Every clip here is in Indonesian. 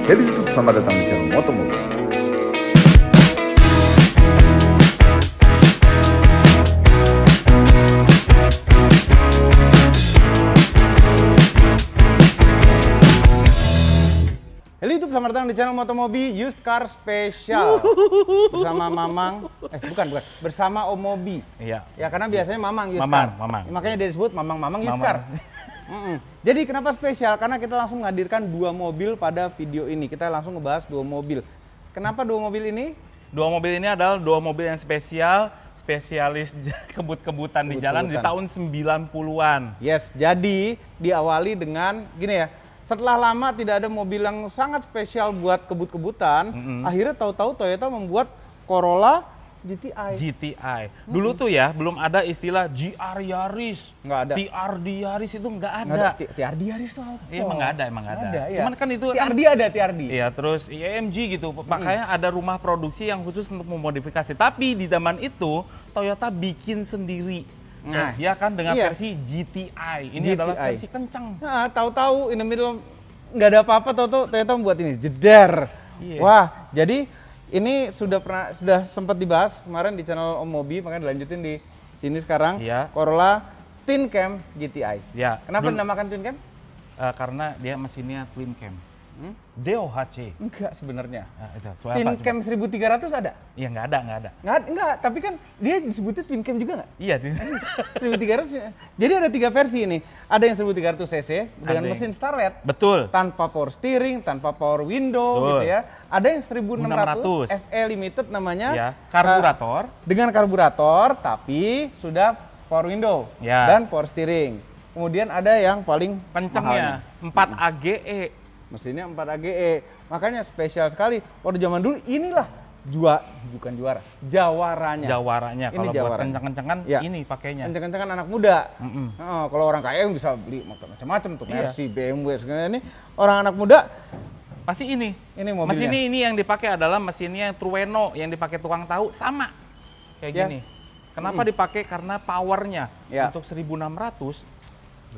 Heli YouTube, selamat datang di channel Motomobi. Halo YouTube, selamat datang di channel Motomobi Used Car Special bersama Mamang, bukan, bersama Om Mobi. Iya. Ya karena biasanya Mamang Used Mamang, Car. Mamang. Makanya dia disebut Mamang Used Mamang. Car. Jadi kenapa spesial? Karena kita langsung menghadirkan dua mobil pada video ini. Kita langsung ngebahas dua mobil. Kenapa dua mobil ini? Dua mobil ini adalah dua mobil yang spesialis kebut-kebutan di jalan di tahun 90-an. Yes, jadi diawali dengan gini ya. Setelah lama tidak ada mobil yang sangat spesial buat kebut-kebutan, akhirnya tahu-tahu Toyota membuat Corolla GTI. GTI. Dulu tuh ya belum ada istilah GR Yaris. Nggak ada. TRD Yaris itu nggak Nggak ada. TRD Yaris tuh apa? Iya emang nggak ada. Iya. Cuman kan itu TRD kan, ada, TRD. iya terus AMG gitu. Makanya ada rumah produksi yang khusus untuk memodifikasi. Tapi di zaman itu Toyota bikin sendiri. Nah, ya kan dengan iya. versi GTI. Ini GTI. adalah versi kencang. Nah, tahu-tahu in the middle nggak ada apa-apa, tahu-tahu Toyota membuat ini jeder. Iya. Wah, jadi ini sudah sempat dibahas kemarin di channel Om Mobi, makanya dilanjutin di sini sekarang. Iya. Corolla Twin Cam GTI. Ya. Kenapa dulu- dinamakan Twin Cam? Karena dia mesinnya twin cam. DOHC. Enggak sebenarnya. Nah, itu. Soalnya Twin apa? Cam 1300 ada? Iya nggak ada. Enggak, tapi kan dia disebutnya Twin Cam juga nggak? Iya. 1300. Jadi ada tiga versi ini. Ada yang 1300 cc dengan Ada yang- mesin Starlet. Betul. Tanpa power steering, tanpa power window Betul. gitu ya. Ada yang 1600 1600. SE Limited namanya. Ya. Karburator. Dengan karburator tapi sudah power window Ya. dan power steering. Kemudian ada yang paling Kencengnya mahalnya. 4 AGE. Mesinnya 4 AGE. Makanya spesial sekali. Waktu zaman dulu inilah bukan juara, jawaranya. Jawaranya. Ini Kalau buat jawaranya. kenceng-kencengan Ya. ini pakainya. Kenceng-kencengan anak muda. Mm-mm. Kalau orang kaya yang bisa beli macam-macam tuh, Iya. Mercy, BMW, segala ini. Orang anak muda Pasti ini. ini mobilnya. Mesin ini yang dipakai adalah mesinnya Trueno yang dipakai tukang tahu sama kayak Ya. gini. Kenapa dipakai? Karena powernya Ya. untuk 1600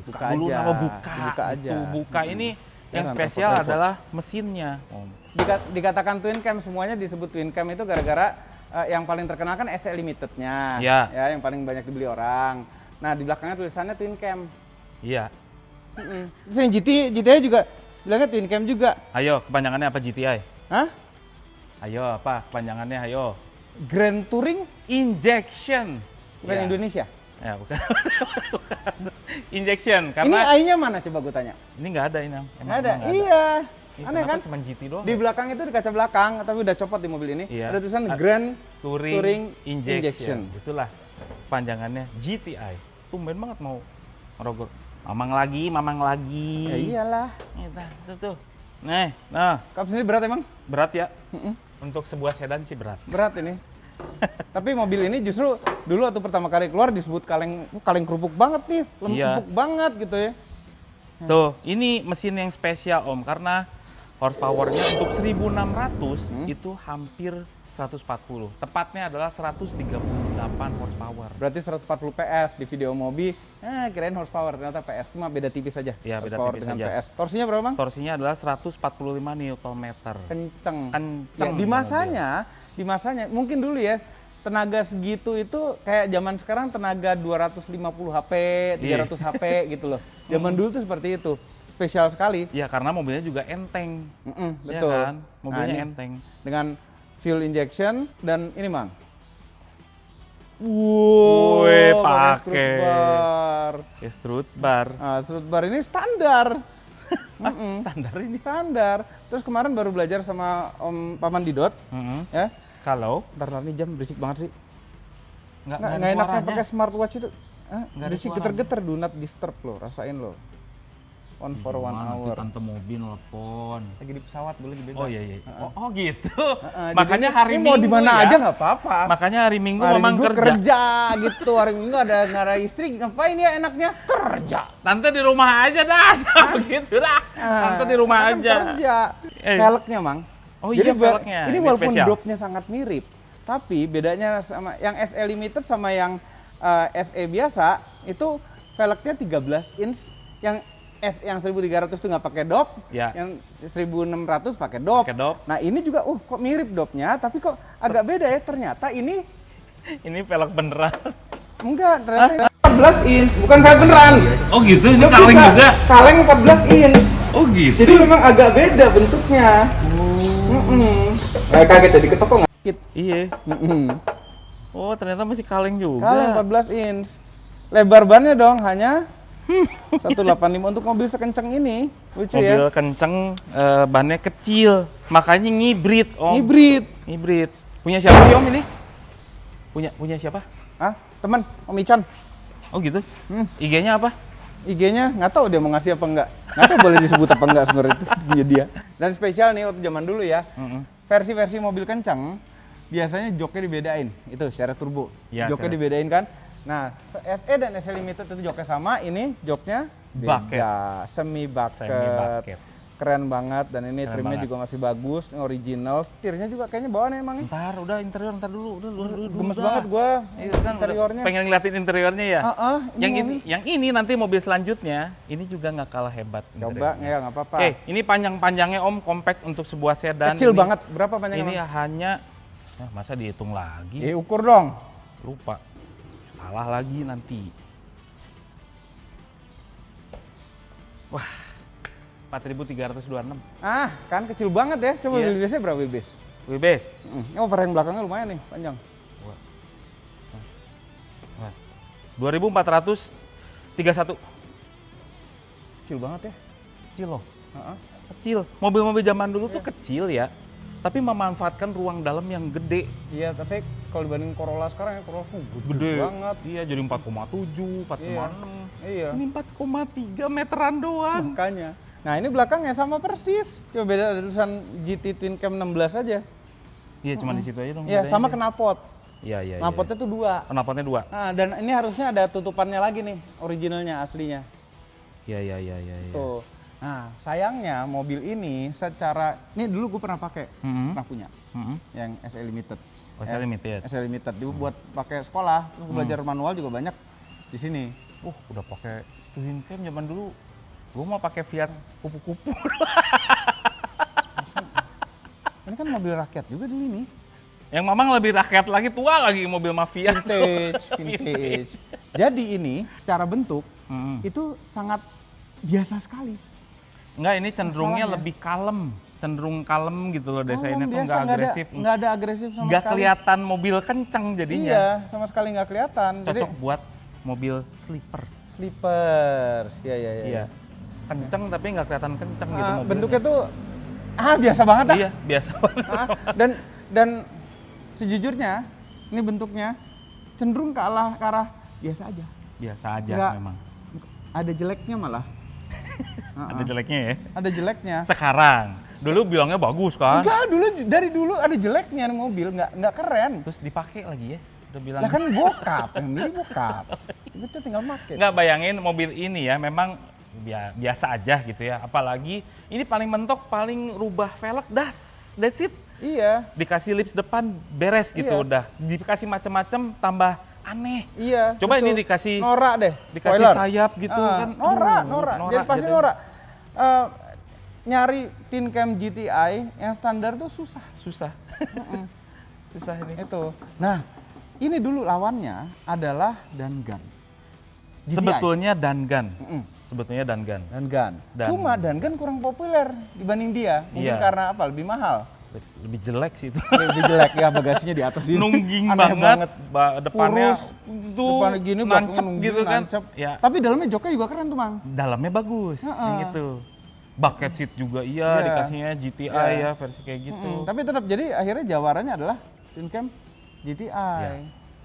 buka dulu aja. nama buka aja. gitu. Buka ini yang Jangan spesial repot-repot. adalah mesinnya, Om. Dikatakan twin cam, semuanya disebut twin cam itu gara-gara yang paling terkenal kan SE Limited-nya. Ya. Ya, yang paling banyak dibeli orang. Nah, di belakangnya tulisannya twin cam. Iya. Terus yang GTI juga bilangnya twin cam juga. Ayo, kepanjangannya apa GTI? Hah? Ayo, apa kepanjangannya? Ayo. Grand Touring Injection. bukan Ya. Indonesia. Ya, bukan. Bukan. Injection Ini karena AI-nya mana coba gue tanya? ini nggak ada ini. Nggak ada. Iya. Ih, Aneh kenapa kan? Cuma GT doang. Di belakang itu di kaca belakang, tapi udah copot di mobil ini. Iya. Ada tulisan Grand Touring Injection. Injection. Itulah panjangannya GTI. Tumben banget mau ngerogor. Mamang lagi. Ya iyalah. Tuh. Nah, Kap sendiri berat emang? berat ya. Mm-mm. Untuk sebuah sedan sih berat. Berat ini. Tapi mobil ini justru dulu waktu pertama kali keluar disebut kaleng kerupuk banget nih, lempuk Iya. banget gitu ya. Tuh, ini mesin yang spesial Om karena horsepower-nya untuk 1600 itu hampir 140. Tepatnya adalah 138 horsepower. Berarti 140 PS di video Mobi. Kirain horsepower, ternyata PS cuma beda tipis aja. Iya, beda horsepower tipis dengan aja. PS. Torsinya berapa, Bang? Torsinya adalah 145 Nm. Kenceng. Kenceng Ya, di masanya mungkin dulu ya tenaga segitu itu kayak zaman sekarang tenaga 250 HP, 300 HP gitu loh. Zaman dulu tuh seperti itu. Spesial sekali. Ya karena mobilnya juga enteng. Ya Betul. kan? Mobilnya ini enteng. Dengan fuel injection dan ini, Mang. Wow, Wih, pakai pakai. strut bar. Strut bar. Nah, strut bar ini standar. Standar ini. Standar. Terus kemarin baru belajar sama Om Paman Didot, ya. Kalau Ntar nih jam berisik banget sih. nggak Nggak ada enaknya suaranya. pakai smartwatch itu. Nggak ada Berisik suaranya. geter-geter, do not disturb lo, rasain lo. On for 1 Gimana tuh hour. tante mobil nelfon. Lagi di pesawat boleh bebas. Oh iya. Oh gitu. Jadi Makanya hari ini Minggu mau di mana ya. aja nggak apa-apa. Makanya hari Minggu Hari memang Minggu kerja. gitu. Hari Minggu nggak ada istri, ngapain ya enaknya? Kerja. Tante di rumah aja dah. Begitu dah. Tante di rumah Kan aja. Kerja. Eh. Velgnya, Mang. Oh iya, velgnya. Ini Ini walaupun spesial. dopnya sangat mirip, tapi bedanya sama yang SE Limited sama yang SE biasa itu velgnya 13 inch, yang S yang 1300 tuh nggak pakai dop, Ya. yang 1600 pakai dop. Pakai dop. Nah ini juga, kok mirip dopnya, tapi kok agak beda ya. Ternyata ini Ini velg beneran. enggak, ternyata 14 inch, bukan velg beneran. Oh gitu, ini Dop kaleng juga. Kaleng 14 inch. Oh gitu. Jadi memang agak beda bentuknya. Kaget tadi ke toko nggak? Iya. Oh ternyata masih kaleng juga. Kaleng 14 inch. Lebar bannya dong hanya 185 untuk mobil sekencang ini. Lucu Mobil ya. kenceng, bannya kecil, makanya ngibrit om. Hybrid. Punya siapa sih om ini? Punya siapa? Ah, teman, Om Ican. Oh gitu. Hmm. IG-nya apa? IG-nya nggak tahu dia mau ngasih apa enggak. Nggak tahu boleh disebut apa enggak sebenarnya itu punya dia. Dan spesial nih waktu zaman dulu ya. Versi-versi mobil kencang biasanya joknya dibedain. Itu syarat turbo. Ya, Joknya syarat. dibedain kan. Nah, SE dan SE Limited itu joknya sama, ini joknya Bucket. beda, semi bucket. Semi-bucket. Keren banget dan ini Keren trimnya banget. juga masih bagus, ini original. Setirnya juga kayaknya bawaan emang nih. Ntar udah interior ntar dulu, Gemes banget gua Iya, kan, udah interiornya. pengen ngeliatin interiornya ya. Ini yang ini nanti mobil selanjutnya, ini juga nggak kalah hebat. coba interiornya. ya nggak apa-apa. Oke, ini panjang-panjangnya om, compact untuk sebuah sedan. Kecil Ini- banget. Berapa panjangnya? Ini Bang? hanya, masa dihitung lagi? Ukur dong. Lupa. Salah lagi nanti. Wah, 4.326. Ah, kan kecil banget ya. Coba Iya. wheelbase-nya berapa wheelbase? Wheelbase. Ini overhang belakangnya lumayan nih, panjang. 2.431. Kecil banget ya. Kecil loh. Heeh. Kecil. Mobil-mobil zaman dulu tuh kecil ya. Tapi memanfaatkan ruang dalam yang gede. Iya, tapi kalau dibanding Corolla sekarang ya Corolla Gede banget. Iya, jadi 4,7, 4,6. Iya. Ini 4,3 meteran doang. Makanya. Nah, ini belakangnya sama persis. Coba beda ada tulisan GT Twin Cam 16 aja. Iya, cuma di situ aja dong. Iya, bedanya sama deh. knalpot. Iya, iya. Knalpotnya tuh 2. Knalpotnya 2. Nah, dan ini harusnya ada tutupannya lagi nih, originalnya aslinya. Iya, iya, iya, iya. Iya. Tuh. Nah, sayangnya mobil ini secara ini dulu gue pernah pakai, Mhm. pernah punya Mhm. yang SE Limited. Oh, SE Limited. SE Limited dulu buat pakai sekolah, terus gue belajar manual juga banyak di sini. Udah pakai twin cam zaman dulu. Gua mau pakai Fiat kupu-kupu. Ini kan mobil rakyat juga dulu ini. Yang mamang lebih rakyat lagi, tua lagi mobil mafia. Vintage. Jadi ini secara bentuk Mhm. itu sangat biasa sekali. Enggak, ini cenderungnya Masalahnya. lebih kalem. Cenderung kalem gitu loh desainnya tuh biasa, nggak agresif. nggak ada agresif sama Nggak sekali. kelihatan mobil kencang jadinya. Iya, sama sekali nggak kelihatan. Jadi Cocok buat mobil sleepers. slippers, Iya. Kenceng tapi nggak kelihatan kenceng gitu mobilnya. Bentuknya tuh biasa banget dah. Iya, biasa banget. Dan sejujurnya ini bentuknya cenderung ke arah biasa aja. Biasa aja Nggak- memang. Ada jeleknya malah. Ada jeleknya ya. Ada jeleknya. Sekarang. Dulu bilangnya bagus kan. Enggak, dari dulu ada jeleknya nih mobil, nggak keren. Terus dipakai lagi ya. Udah bilang. Lah kan bokap, yang beli bokap. Kita tinggal make. Nggak bayangin mobil ini ya memang biasa aja gitu ya. Apalagi ini paling mentok, paling rubah velg, that's it. Iya, Dikasih lips depan beres gitu Iya. udah. Dikasih macam-macam tambah aneh. iya. Coba betul. ini dikasih norak deh. dikasih spoiler. sayap gitu kan. Norak. Jadi pasti gitu. norak. Nyari Tin Cam GTI yang standar tuh susah. Susah. Susah ini. Itu. Nah, ini dulu lawannya adalah Dangan. GTI. Sebetulnya Dangan. Mm-mm. Sebetulnya Dangan. Dangan. Dan- Cuma Dangan kurang populer dibanding dia. Mungkin Iya. karena apa? Lebih mahal. Lebih jelek sih itu. Lebih jelek ya, bagasinya di atas ini. Nungging Aneh banget. Depannya Kurus, tuh depannya gini, nancep belakangnya nungging, gitu kan. nancep. Ya, Tapi dalamnya joknya juga keren tuh, Mang. dalamnya bagus yang itu. Bucket seat juga iya, Iya. dikasihnya GTI Iya. ya versi kayak gitu. Tapi tetap jadi akhirnya jawarannya adalah Tin Cam GTI. Ya.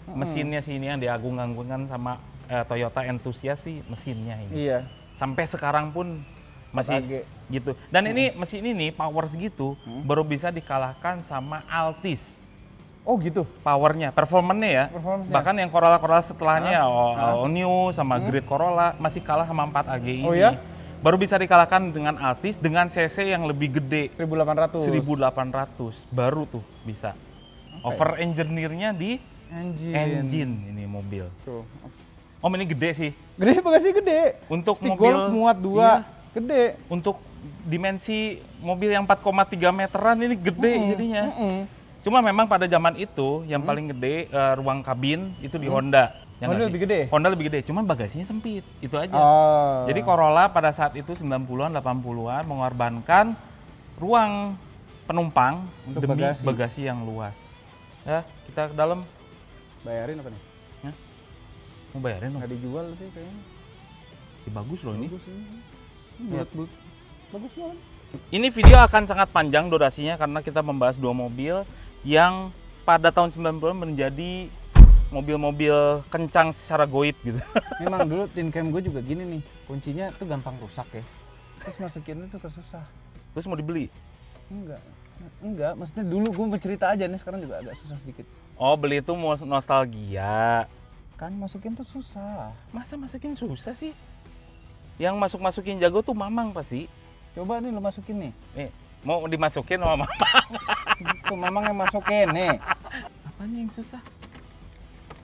Mesinnya sih ini yang diagung-agungkan sama Toyota Enthusiast sih mesinnya ini. Iya. Sampai sekarang pun masih 4AG. gitu. Dan ini mesin ini power segitu baru bisa dikalahkan sama Altis. Oh gitu. Powernya, performanya ya. Performance-nya. Bahkan yang Corolla setelahnya All New sama Grid Corolla masih kalah sama 4AG ini. Oh ya? Baru bisa dikalahkan dengan Altis dengan CC yang lebih gede. 1800. 1800 baru tuh bisa. Over engineer-nya di Engine. engine ini mobil. Tuh. Om ini gede sih. Gede, bagasi gede. Untuk Stick mobil Golf muat 2, gede. Untuk dimensi mobil yang 4,3 meteran ini gede jadinya. Cuma memang pada zaman itu yang paling gede ruang kabin itu di Honda. Ya Honda nggak sih? lebih gede? Honda lebih gede, cuman bagasinya sempit. Itu aja. Oh. Jadi Corolla pada saat itu 90-an, 80-an mengorbankan ruang penumpang Untuk demi bagasi. bagasi yang luas. Ya, kita ke dalam. Bayarin apa nih? Mau bayarin dong. Nggak dijual sih kayaknya. Si bagus loh ini. Bagus ini. Bulat-bulat. Bagus banget. Ini video akan sangat panjang durasinya karena kita membahas 2 mobil yang pada tahun 90-an menjadi mobil-mobil kencang secara goib gitu. Memang dulu tin cam gue juga gini nih. Kuncinya tuh gampang rusak ya. Terus masukinnya tuh susah. Terus mau dibeli? Enggak, maksudnya dulu gue bercerita aja nih, sekarang juga agak susah sedikit. Oh, beli itu mau nostalgia. Kan masukin tuh susah. Masa masukin susah sih? Yang masukin jago tuh Mamang pasti. Coba nih lo masukin nih. Nih, mau dimasukin sama Mamang. Tuh Mamang yang masukin nih. Apanya yang susah?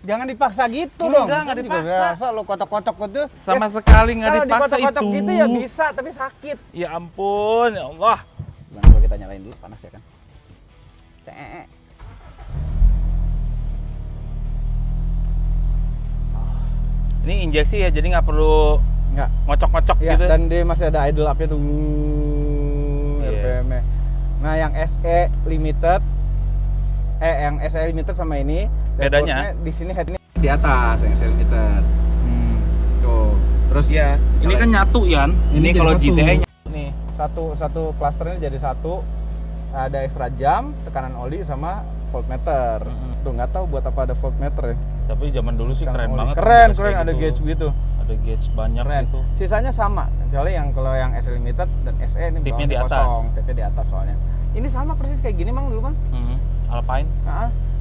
Jangan dipaksa gitu Enggak, dong. nggak Saya juga dipaksa. biasa lo kotok-kotok gitu. Sama sekali nggak Kalau dipaksa dikotok-kotok itu. gitu ya bisa, tapi sakit. Ya ampun, ya Allah. Bang, coba kita nyalain dulu, panas ya kan. Cek. Ini injeksi ya, jadi nggak perlu Enggak. ngocok-ngocok Ya, gitu. dan dia masih ada idle up-nya tuh. Iya. RPM-nya. Nah, yang SE Limited yang SE Limited sama ini Bedanya? dashboardnya di sini headnya di atas yang SE Limited. Tuh. Terus Iya, ini kan nyatu Yan. Ini Ini jadi kalau satu. GTE nih. satu klasternya jadi satu. Ada extra jam, tekanan oli sama voltmeter. Tuh nggak tahu buat apa ada voltmeter ya. Tapi zaman dulu sih Tekanan keren oli. banget. Keren, Ada keren kayak ada gitu. gauge gitu. Ada gauge banyak Keren. gitu. Sisanya sama, kecuali yang kalau yang SE Limited dan SE ini Tipnya bawahnya di atas. kosong, tipnya di atas soalnya. Ini sama persis kayak gini Mang dulu Mang. Alpine.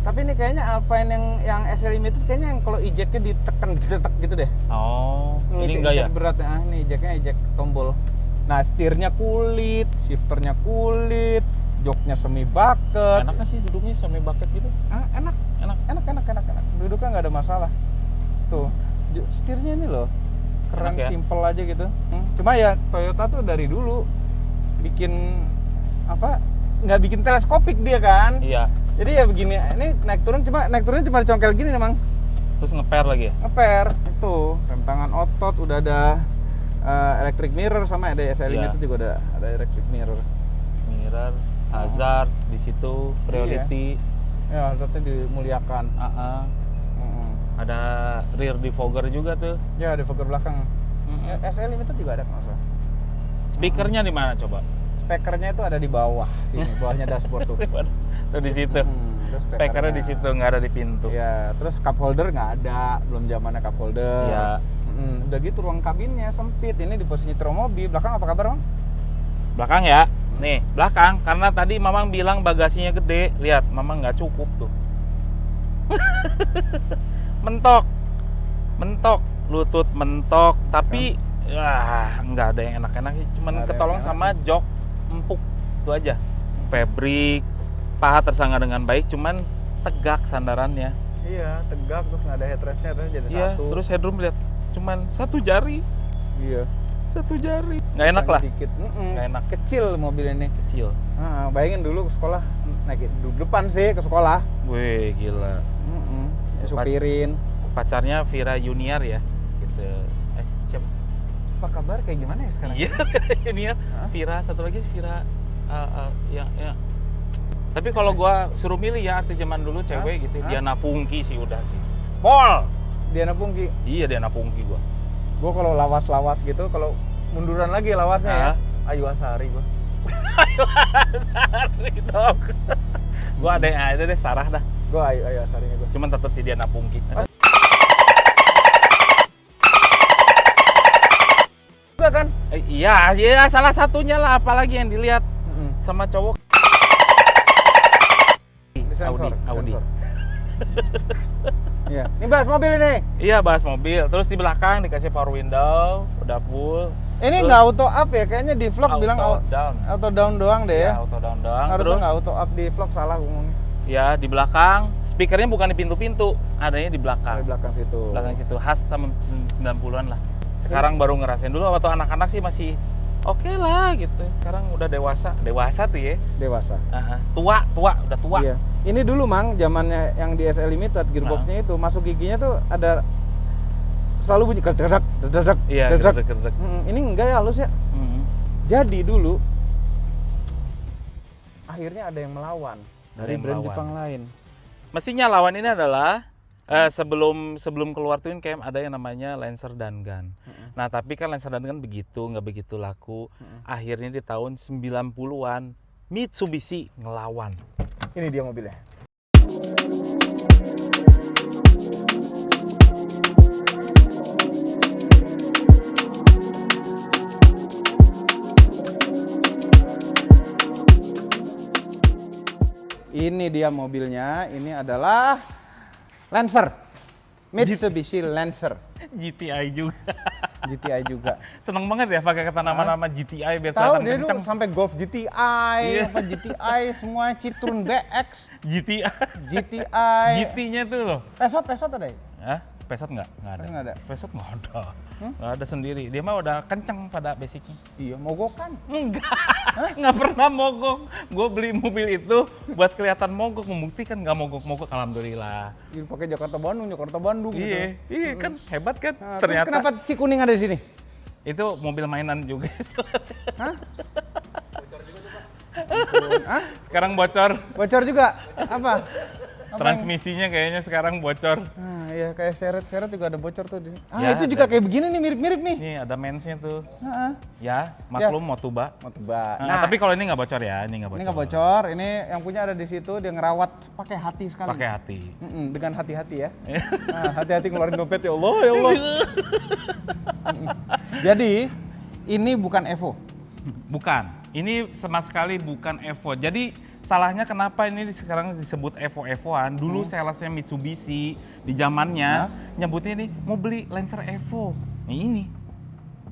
Tapi ini kayaknya Alpine yang SE Limited kayaknya yang kalau ejectnya ditekan dicetak gitu deh. Oh, ini Eject- enggak ya? eject berat ya. Ini ejectnya eject tombol. Nah, setirnya kulit, shifternya kulit, joknya semi bucket. Enak nggak sih duduknya sampai bucket gitu? Enak. Enak. Duduknya nggak ada masalah. Tuh, setirnya ini loh. Keren, Enak ya? simple aja gitu. Cuma ya Toyota tuh dari dulu bikin apa? Nggak bikin teleskopik dia kan. Iya. Jadi ya begini, ini naik turun cuma dicongkel gini memang. Terus nge-pair lagi ya? Ngeper itu rem tangan otot, udah ada electric mirror sama ada SE Iya. Limited juga ada electric mirror. Mirror, hazard di situ, priority. Ya, hazardnya dimuliakan. AA. Ada rear defogger juga tuh. Ya, di fogger belakang. Ya, SE Limited juga ada kalau nggak salah. Speakernya di mana coba? Speakernya itu ada di bawah sini, bawahnya dashboard tuh. Tuh di situ. Terus Speakernya di situ, nggak ada di pintu. Ya, terus cup holder nggak ada, belum zamannya cup holder. Iya. Udah gitu ruang kabinnya sempit. Ini di posisi nyetir mobil. Belakang apa kabar, Bang? Belakang ya. Nih, belakang. Karena tadi Mamang bilang bagasinya gede. Lihat, Mamang nggak cukup tuh. Mentok. Lutut mentok. Tapi, nggak ada yang enak-enak. Cuman Nggak ada ketolong yang sama jok empuk. Itu aja. Fabric. Paha tersangga dengan baik. Cuman tegak sandarannya. Iya, tegak terus nggak ada headrestnya terus jadi Iya, satu. terus headroom lihat. Cuman 1 jari. Iya. 1 jari. Nggak enak lah. Dikit. Nggak enak. Kecil mobil ini. Kecil. Bayangin dulu ke sekolah naik duduk depan sih ke sekolah. Wih, gila. Disupirin. Pacarnya Vira Junior ya gitu. Siapa? Apa kabar kayak gimana ya sekarang? Iya, Junior. Vira, satu lagi Vira ya. Tapi kalau gua suruh milih ya artis zaman dulu cewek gitu, Diana Pungki sih udah sih. Pol. Diana Pungki. Iya, Diana Pungki gua. Gua kalau lawas-lawas gitu, kalau munduran lagi lawasnya ya. Ayu Asari gua. Asari dong. Gua ada deh Sarah dah. Gua Ayu Asarinya gua. Cuman tetap si Diana Pungki. Juga kan? Iya, salah satunya lah, apalagi yang dilihat sama cowok. Sensor. Audi. Iya. Ini bahas mobil ini. Iya, bahas mobil. Terus di belakang dikasih power window, udah full. Ini Terus nggak auto up ya? Kayaknya di vlog bilang down. auto down doang deh Ya, ya. auto down doang. Harusnya Terus nggak auto up, di vlog salah ngomongnya. Ya, di belakang. Speakernya bukan di pintu-pintu, adanya di Di belakang. belakang situ. Belakang situ, khas tahun 90-an lah. Sekarang baru ngerasain. Dulu waktu anak-anak sih masih oke lah gitu. Sekarang udah dewasa. Dewasa tuh ya. Dewasa. Tua, udah tua. Iya. Ini dulu Mang, zamannya yang di SL Limited, gearboxnya itu masuk giginya tuh ada selalu bunyi kededak, dedak, Iya, dedak. gedek-gedek. Ini enggak ya halus ya. Jadi dulu akhirnya ada yang melawan dari yang brand melawan. Jepang lain. Mestinya lawan ini adalah sebelum keluar Twin Cam ada yang namanya Lancer Dangan. Nah, tapi kan Lancer Dangan nggak begitu laku. Akhirnya di tahun 90-an Mitsubishi ngelawan. Ini dia mobilnya. Ini dia mobilnya, ini adalah Lancer. Mitsubishi Lancer. GTI juga. GTI juga. Seneng banget ya pakai kata nama-nama GTI biar Tahu kelihatan dia dulu kenceng. sampai Golf GTI, Iya. apa GTI semua Citroen BX, GTI. GTI. GT-nya tuh loh. Pesot ada ya? Hah? Pesot nggak? Nggak ada. Nggak ada. Pesot nggak ada. Nggak ada sendiri. Dia mah udah kenceng pada basicnya. Iya, mogokan. Enggak, nggak pernah mogok. Gue beli mobil itu buat kelihatan mogok, membuktikan nggak mogok-mogok. Alhamdulillah. Ini pakai Jakarta Bandung Iya, gitu. iya kan hebat kan. Nah, terus Ternyata kenapa si kuning ada di sini? itu mobil mainan juga. Hah? Ampun. Hah? Sekarang bocor. Bocor juga? Apa? Transmisinya kayaknya sekarang bocor. Nah, iya kayak seret juga ada bocor tuh di sini. Ya, itu juga ada. kayak begini nih, mirip-mirip nih. Nih ada mensnya tuh. Heeh. Ya, maklum mau tuba. Mau tebak. Nah, tapi kalau ini nggak bocor ya, ini nggak bocor. ini nggak bocor. Ini yang punya ada di situ, dia ngerawat pakai hati sekali. Pakai hati. Dengan hati-hati ya. Nah, hati-hati ngeluarin dompet ya Allah, ya Allah. Jadi, ini bukan Evo. Bukan. Ini sama sekali bukan Evo. Jadi salahnya kenapa ini sekarang disebut Evo-Evoan? Dulu salesnya Mitsubishi di zamannya nyebutnya ini mau beli Lancer Evo. Nah, ini.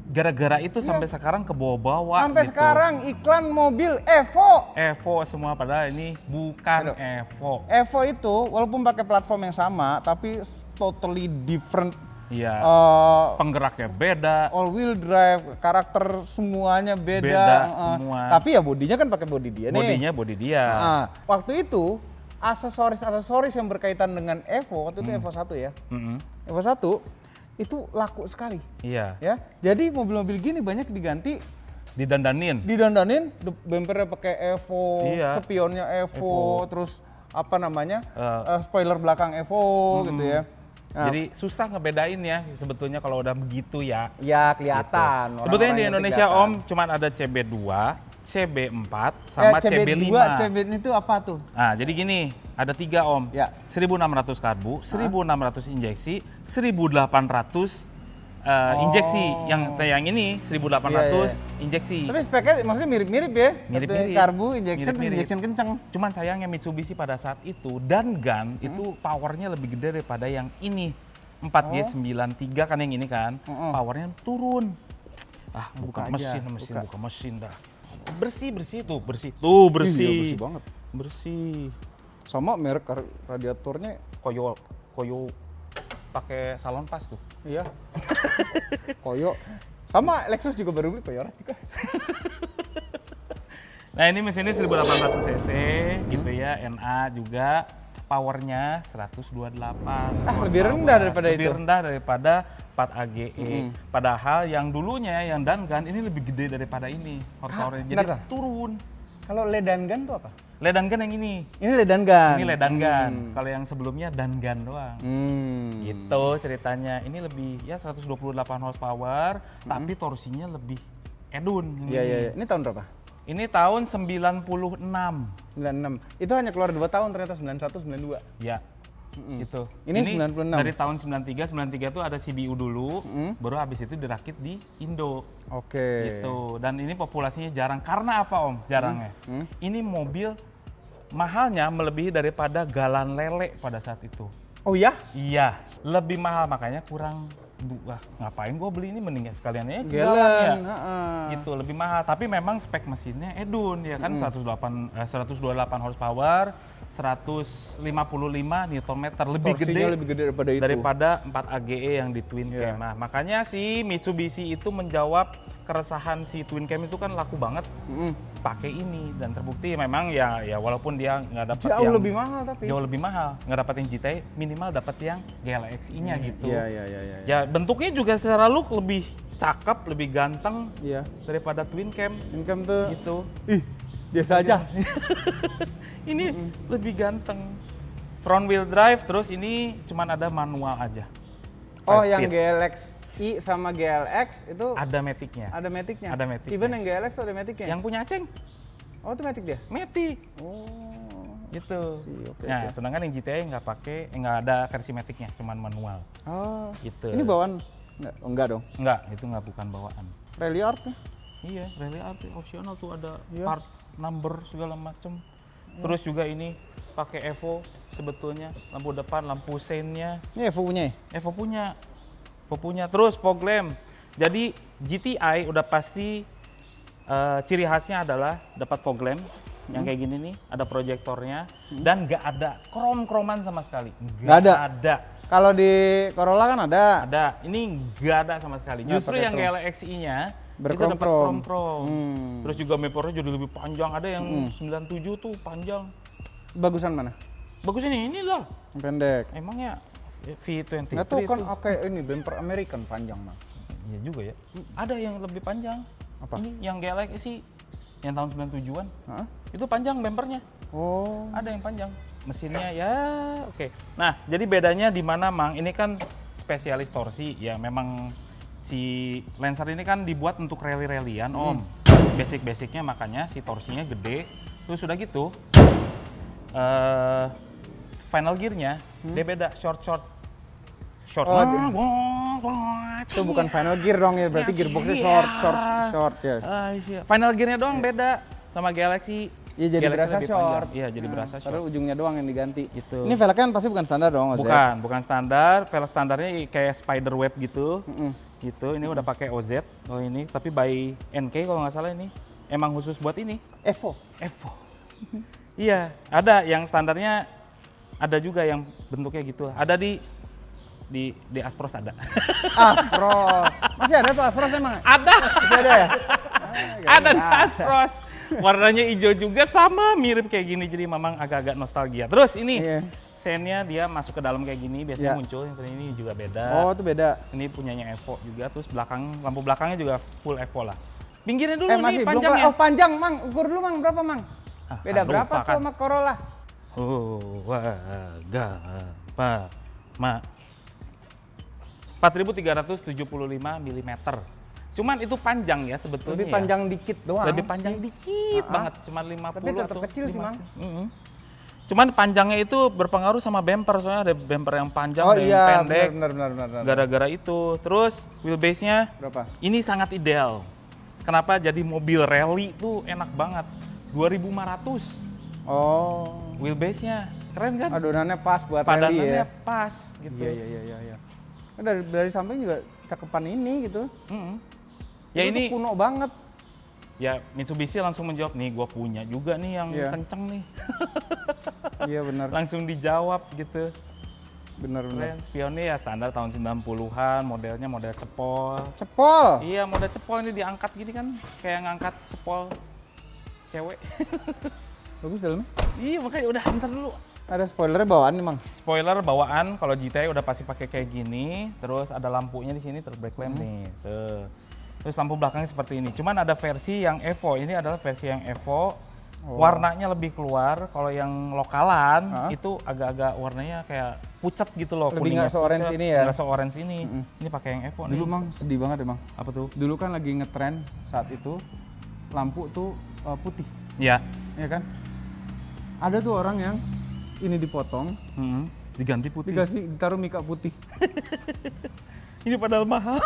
Gara-gara itu sampai sekarang ke bawah-bawah Sampai gitu. sekarang iklan mobil Evo. Evo semua padahal ini bukan Evo. Evo itu walaupun pakai platform yang sama, tapi totally different. Iya. eh, Penggeraknya beda. all wheel drive, karakter semuanya beda. Beda semua. Tapi ya bodinya kan pakai bodi dia nih. Bodinya bodi dia. Nah, waktu itu aksesoris yang berkaitan dengan Evo, waktu itu Evo 1 ya. Evo 1 itu laku sekali. Iya. Ya. Jadi mobil-mobil gini banyak diganti, Didandanin. didandanin, bumpernya pakai Evo, Iya. spionnya Evo, terus apa namanya? Eh, Spoiler belakang Evo gitu ya. Nah, Jadi susah ngebedain ya sebetulnya kalau udah begitu ya. ya kelihatan. Gitu. Sebetulnya di orang-orang Indonesia yang Om cuman ada CB2, CB4 sama CB5. CB itu apa tuh? Nah, jadi gini, ada 3 Om. Ya. 1600 karbu, 1600 injeksi, 1800 injeksi. Yang ini 1800 injeksi. Tapi speknya maksudnya mirip-mirip ya? Mirip-mirip. Karbu, injection, Mirip-mirip. injection kenceng. Cuman sayangnya Mitsubishi pada saat itu Dangan itu powernya lebih gede daripada yang ini. 4G93 kan yang ini kan. Powernya turun. Ah, buka Buka aja, mesin dah. Bersih tuh, bersih. Tuh, bersih. Iya, bersih banget. Bersih. Sama merek radiatornya, Koyo pakai salon pas tuh. iya. Koyo. Sama Lexus juga baru beli Koyo juga. Nah, ini mesinnya 1800 cc gitu ya, NA juga. Powernya 128. Lebih rendah daripada Lebih itu. rendah daripada 4 AGE. Padahal yang dulunya yang Dangan ini lebih gede daripada ini. Horsepowernya jadi bentar. turun. Kalau Ledangan tuh apa? Ledangan yang ini. Ini Ledangan. Ini Ledangan. Kalau yang sebelumnya Dangan doang. Hmm. Gitu ceritanya. Ini lebih ya 128 horsepower, tapi torsinya lebih edun. Iya, iya. Ini tahun berapa? Ini tahun 96. 96. Itu hanya keluar 2 tahun ternyata, 91, 92. Ya. Gitu. Ini 96. Dari tahun 93 itu ada CBU dulu, baru habis itu dirakit di Indo. Oke. Gitu. Dan ini populasinya jarang. Karena apa Om? Jarangnya. Ini mobil mahalnya melebihi daripada Galan Lele pada saat itu. Oh ya? Iya, lebih mahal makanya kurang. Wah, ngapain gue beli ini mending sekalian aja ke Galan, Galan ya. heeh. Gitu, lebih mahal. Tapi memang spek mesinnya edun ya kan 128 horsepower, 155 Nm, lebih Torsinya gede lebih gede daripada itu. daripada 4 AGE yang di twin cam. Nah, makanya si Mitsubishi itu menjawab keresahan si twin cam itu kan laku banget pakai ini, dan terbukti memang ya walaupun dia nggak dapat Jauh yang lebih mahal tapi. jauh lebih mahal, nggak dapat yang GTI, minimal dapat yang GLX-i-nya gitu. Iya. Ya bentuknya juga secara look lebih cakep, lebih ganteng Iya. daripada twin cam Income tuh. gitu. Ih, biasa aja. Ini lebih ganteng. Front wheel drive, terus ini cuman ada manual aja. Oh, 5 yang speed. GLX-i sama GLX itu Ada matic-nya. ada matic-nya. Ada matic-nya. Even yang GLX tuh ada matic-nya. Yang punya Aceng, Oh, itu matic dia. matic Oh. gitu. Oke, Nah, oke. sedangkan yang GTI nggak pakai, nggak ada versi matic-nya, cuman manual Oh. gitu. Ini bawaan enggak? Oh, enggak dong. Enggak, itu nggak bukan bawaan. Rally Art nih. Iya, rally art opsional tuh ada Iya. part number segala macem. Terus juga ini pakai Evo sebetulnya, lampu depan, lampu seinnya. Ini Evo punya ya? Evo punya. Terus fog lamp. Jadi GTI udah pasti ciri khasnya adalah dapat fog lamp yang kayak gini nih, ada proyektornya dan nggak ada krom-kroman sama sekali. Nggak ada? Ada. Kalau di Corolla kan ada. Ada. Ini nggak ada sama sekali. Nggak Justru pakai yang krom. GLX-i-nya itu Berkrom-krom. dapat krom-krom. Hmm. Terus juga mempernya jadi lebih panjang. Ada yang 97 tuh panjang. Bagusan mana? Bagus ini lah. Yang pendek. Emangnya V23 Nggak tahu kan itu- oke ini bumper American panjang mah. Iya juga ya. Ada yang lebih panjang. Apa? Ini yang GLX sih yang tahun 97-an. Hah? Itu panjang bumpernya. Oh. Ada yang panjang. Mesinnya ya oke. Nah, jadi bedanya di mana, Mang? Ini kan spesialis torsi. Ya memang si Lancer ini kan dibuat untuk rally-rallyan, Om. Basic-basicnya makanya si torsinya gede. Terus sudah gitu final gear-nya dia beda short. Oh, Itu bukan final gear dong ya, berarti gearboxnya short ya. Iya. Final gear-nya doang beda sama Galaxy. Iya jadi Galaxy berasa lebih short. panjang. Iya, jadi berasa short. Padahal ujungnya doang yang diganti. Gitu. Ini velgnya kan pasti bukan standar dong, OZ? Bukan standar. Velg standarnya kayak spider web gitu. Gitu. Ini udah pakai OZ. Oh ini, tapi by NK kalau nggak salah ini. Emang khusus buat ini. Evo. Evo. Iya, ada yang standarnya, ada juga yang bentuknya gitu. Ada di Aspros ada. Aspros. Masih ada tuh Aspros emang? Ada. Masih ada ya? Ada di Aspros. Warnanya hijau juga sama, mirip kayak gini, jadi memang agak-agak nostalgia. Terus ini Iya. sennya dia masuk ke dalam kayak gini, biasanya Iya. muncul. Yang ini juga beda. Oh itu beda. Ini punyanya Evo juga, terus lampu belakangnya juga full Evo lah. Pinggirnya dulu Masih nih belum panjangnya. Oh panjang Mang, ukur dulu Mang, berapa Mang? Ah, Beda kan berapa lupa tuh kan. sama Corolla? Wah, 4.375 mm. Cuman itu panjang ya sebetulnya. Lebih ya. panjang dikit doang. Lebih panjang sih. dikit banget, cuman 50 Tapi tetap atau kecil sih, 50. Mang. Cuman panjangnya itu berpengaruh sama bumper, soalnya ada bumper yang panjang Oh dan yang iya, pendek. benar. Gara-gara itu. Terus wheelbase-nya Berapa? ini sangat ideal. Kenapa? Jadi mobil rally tuh enak banget. 2.500 Oh. wheelbase-nya. Keren kan? Adonannya pas buat rally Padanannya ya. pas gitu. Iya. Dari samping juga cakepan ini gitu. Ya Itu ini tuh kuno banget. ya Mitsubishi langsung menjawab, nih gua punya juga nih yang Iya. kenceng nih. Iya benar. Langsung dijawab gitu. Benar. Keren. Spionnya ya standar tahun 90-an, modelnya model cepol. Cepol. Iya, model cepol ini diangkat gini kan, kayak ngangkat cepol cewek. Bagus dalamnya. Iya, makanya udah ntar dulu. Ada spoilernya bawaan nih Mang. Spoiler bawaan, kalau GTI udah pasti pakai kayak gini, terus ada lampunya di sini, terus brake lamp nih. Tuh. Terus lampu belakangnya seperti ini. Cuman ada versi yang Evo, ini adalah versi yang Evo. Warnanya lebih keluar, kalau yang lokalan itu agak-agak warnanya kayak pucat gitu loh. Lebih nggak kuningnya se-orange pucat, ini ya? Nggak se-orange ini. Ini pakai yang Evo Dulu nih. Mang sedih banget emang. Apa tuh? Dulu kan lagi ngetren saat itu lampu tuh putih, Ya. ya kan? Ada tuh orang yang ini dipotong, Diganti putih. ditaruh mika putih. Ini padahal mahal.